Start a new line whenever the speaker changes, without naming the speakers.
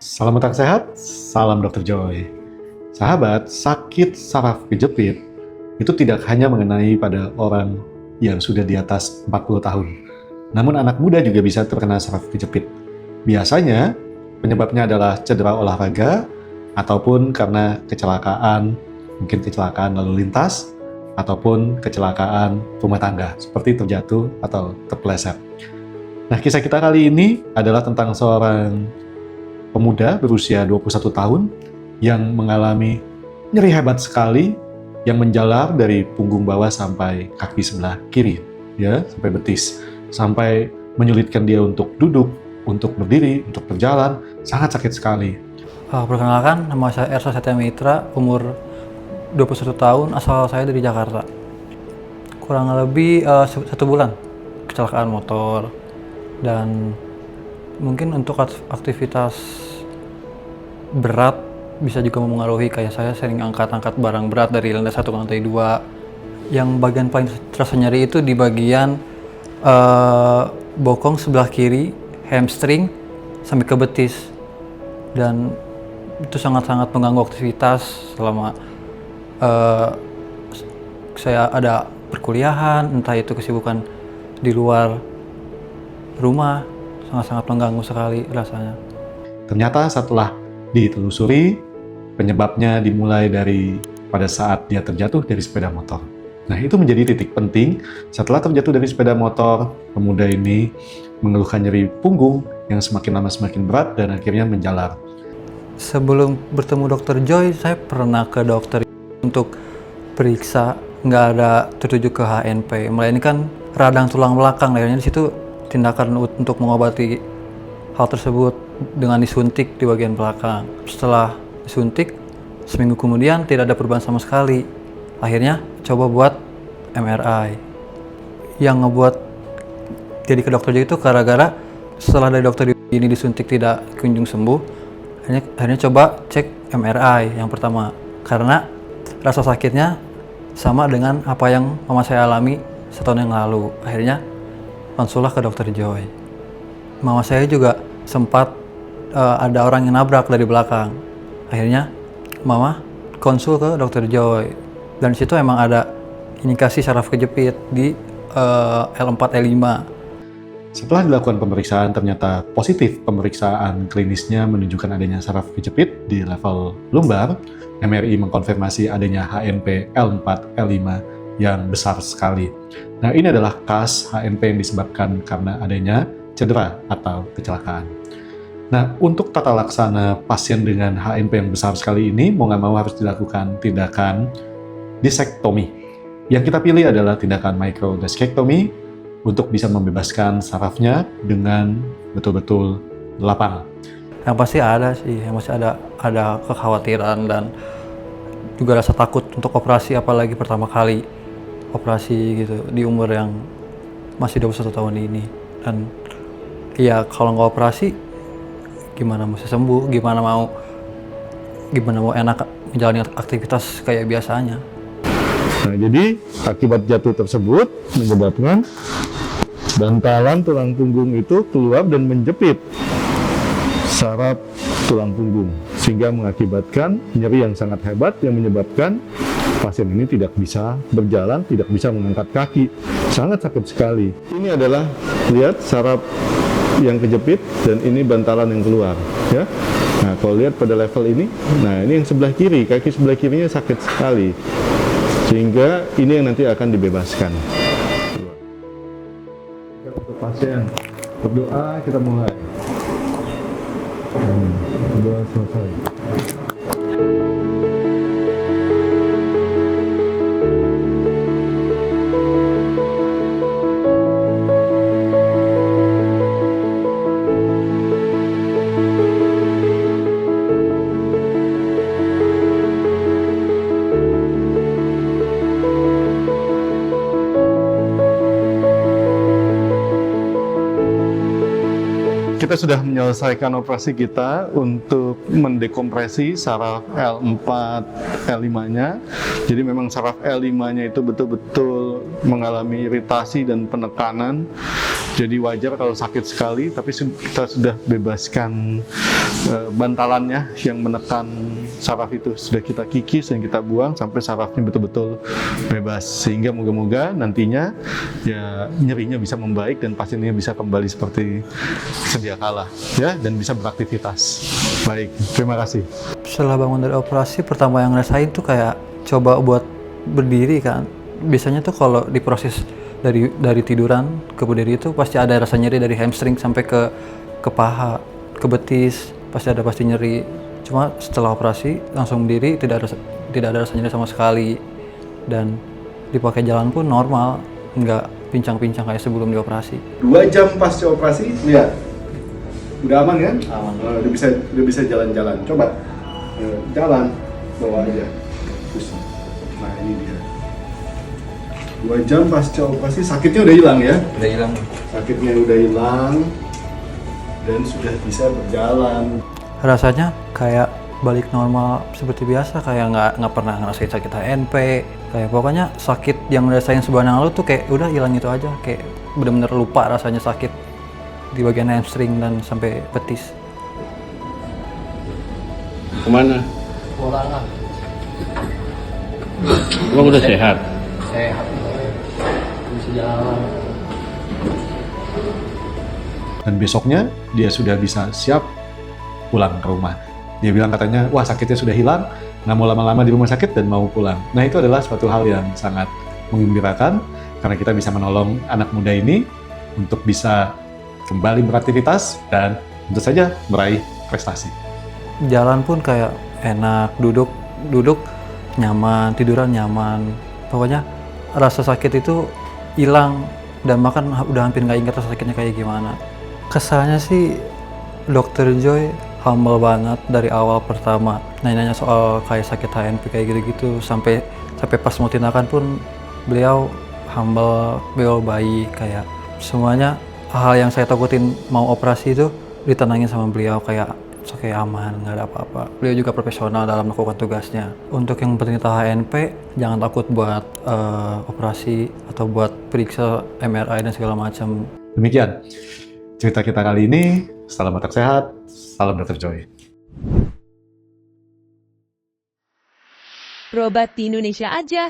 Salam otak sehat, salam Dr. Joy. Sahabat, sakit saraf kejepit itu tidak hanya mengenai pada orang yang sudah di atas 40 tahun. Namun anak muda juga bisa terkena saraf kejepit. Biasanya penyebabnya adalah cedera olahraga ataupun karena kecelakaan, mungkin kecelakaan lalu lintas ataupun kecelakaan rumah tangga seperti terjatuh atau terpeleset. Nah, kisah kita kali ini adalah tentang seorang pemuda berusia 21 tahun yang mengalami nyeri hebat sekali yang menjalar dari punggung bawah sampai kaki sebelah kiri, ya, sampai betis, sampai menyulitkan dia untuk duduk, untuk berdiri, untuk berjalan, sangat sakit sekali.
Perkenalkan, nama saya Ersa Satya Mitra, umur 21 tahun, asal saya dari Jakarta. Kurang lebih 1 bulan kecelakaan motor, dan mungkin untuk aktivitas berat bisa juga mempengaruhi, kayak saya sering angkat-angkat barang berat dari lantai 1 ke lantai 2. Yang bagian paling terasa nyeri itu di bagian bokong sebelah kiri, hamstring, sampai ke betis. Dan itu sangat-sangat mengganggu aktivitas selama saya ada perkuliahan, entah itu kesibukan di luar rumah, sangat-sangat mengganggu sekali rasanya.
Ternyata setelah ditelusuri, penyebabnya dimulai dari pada saat dia terjatuh dari sepeda motor. Nah, itu menjadi titik penting. Setelah terjatuh dari sepeda motor, pemuda ini mengeluhkan nyeri punggung yang semakin lama semakin berat dan akhirnya menjalar.
Sebelum bertemu Dr. Joy, saya pernah ke dokter untuk periksa, nggak ada tertuju ke HNP, melainkan radang tulang belakang. Akhirnya di situ tindakan untuk mengobati hal tersebut dengan disuntik di bagian belakang. Setelah disuntik, seminggu kemudian tidak ada perubahan sama sekali. Akhirnya coba buat MRI. Yang ngebuat jadi ke dokter Joy itu gara-gara setelah dari dokter ini disuntik tidak kunjung sembuh, akhirnya coba cek MRI yang pertama, karena rasa sakitnya sama dengan apa yang mama saya alami setahun yang lalu. Akhirnya konsullah ke Dr. Joy. Mama saya juga sempat ada orang yang nabrak dari belakang. Akhirnya mama konsul ke Dr. Joy, dan di situ emang ada indikasi saraf kejepit di L4 L5.
Setelah dilakukan pemeriksaan, ternyata positif pemeriksaan klinisnya menunjukkan adanya saraf kejepit di level lumbar. MRI mengkonfirmasi adanya HNP L4, L5 yang besar sekali. Nah, ini adalah kas HNP yang disebabkan karena adanya cedera atau kecelakaan. Nah, untuk tata laksana pasien dengan HNP yang besar sekali ini, mau nggak mau harus dilakukan tindakan disektomi. Yang kita pilih adalah tindakan microdiscectomy untuk bisa membebaskan sarafnya dengan betul-betul lapang.
Yang pasti ada sih, yang pasti ada kekhawatiran dan juga rasa takut untuk operasi, apalagi pertama kali operasi gitu di umur yang masih 21 tahun ini. Dan ya kalau nggak operasi gimana mau sembuh, gimana mau enak menjalani aktivitas kayak biasanya.
Nah, jadi akibat jatuh tersebut menyebabkan bantalan tulang punggung itu keluar dan menjepit saraf tulang punggung, sehingga mengakibatkan nyeri yang sangat hebat yang menyebabkan pasien ini tidak bisa berjalan, tidak bisa mengangkat kaki. Sangat sakit sekali. Ini adalah, lihat, saraf yang kejepit dan ini bantalan yang keluar, ya. Nah, kalau lihat pada level ini, nah ini yang sebelah kiri, kaki sebelah kirinya sakit sekali. Sehingga ini yang nanti akan dibebaskan. Untuk pasien, berdoa, kita mulai. Berdoa selesai. kita sudah menyelesaikan operasi kita untuk mendekompresi saraf L4, L5-nya. Jadi memang saraf L5-nya itu betul-betul mengalami iritasi dan penekanan. Jadi wajar kalau sakit sekali, tapi kita sudah bebaskan bantalannya yang menekan saraf itu. Sudah kita kikis dan kita buang sampai sarafnya betul-betul bebas. Sehingga moga-moga nantinya ya nyerinya bisa membaik dan pasiennya bisa kembali seperti sedia kala ya, dan bisa beraktivitas. Baik, terima kasih.
Setelah bangun dari operasi, pertama yang ngerasain tuh kayak coba buat berdiri kan. Biasanya tuh kalau diproses dari tiduran ke berdiri itu pasti ada rasa nyeri dari hamstring sampai ke paha, ke betis, pasti nyeri. Cuma setelah operasi langsung berdiri, tidak ada rasa nyeri sama sekali, dan dipakai jalan pun normal, nggak pincang-pincang kayak sebelum dioperasi.
2 jam pasca operasi, lihat. Udah aman kan?
Aman.
Udah bisa jalan-jalan. Coba jalan, bawa aja. Pusing. Nah, ini dia. 2 jam pasca operasi, sakitnya udah hilang ya?
Udah hilang.
Sakitnya udah hilang dan sudah bisa berjalan.
Rasanya kayak balik normal seperti biasa, kayak nggak pernah ngerasain sakit HNP. Kayak pokoknya sakit yang ngerasain sebulan yang lalu tuh kayak udah hilang itu aja, kayak bener-bener lupa rasanya sakit di bagian hamstring dan sampai betis.
Kemana?
Pulang lah.
Emang udah sehat?
Sehat. Bisa jalan.
Dan besoknya dia sudah bisa siap pulang ke rumah. Dia bilang katanya, wah sakitnya sudah hilang, nggak mau lama-lama di rumah sakit dan mau pulang. Nah itu adalah suatu hal yang sangat menggembirakan, karena kita bisa menolong anak muda ini untuk bisa kembali beraktivitas dan tentu saja meraih prestasi.
Jalan pun kayak enak, duduk nyaman, tiduran nyaman. Pokoknya rasa sakit itu hilang, dan makan udah hampir nggak ingat rasa sakitnya kayak gimana. Kesannya sih Dr. Joy humble banget dari awal pertama nanya soal kayak sakit HNP kayak gitu-gitu, sampai pas mau tindakan pun beliau humble, beliau baik, kayak semuanya hal yang saya takutin mau operasi itu ditenangin sama beliau, kayak oke, aman, nggak ada apa-apa. Beliau juga profesional dalam melakukan tugasnya. Untuk yang penderita HNP, jangan takut buat operasi atau buat periksa MRI dan segala macam.
Demikian cerita kita kali ini. Salam otak sehat, salam Dr. Joy.
Berobat di Indonesia aja.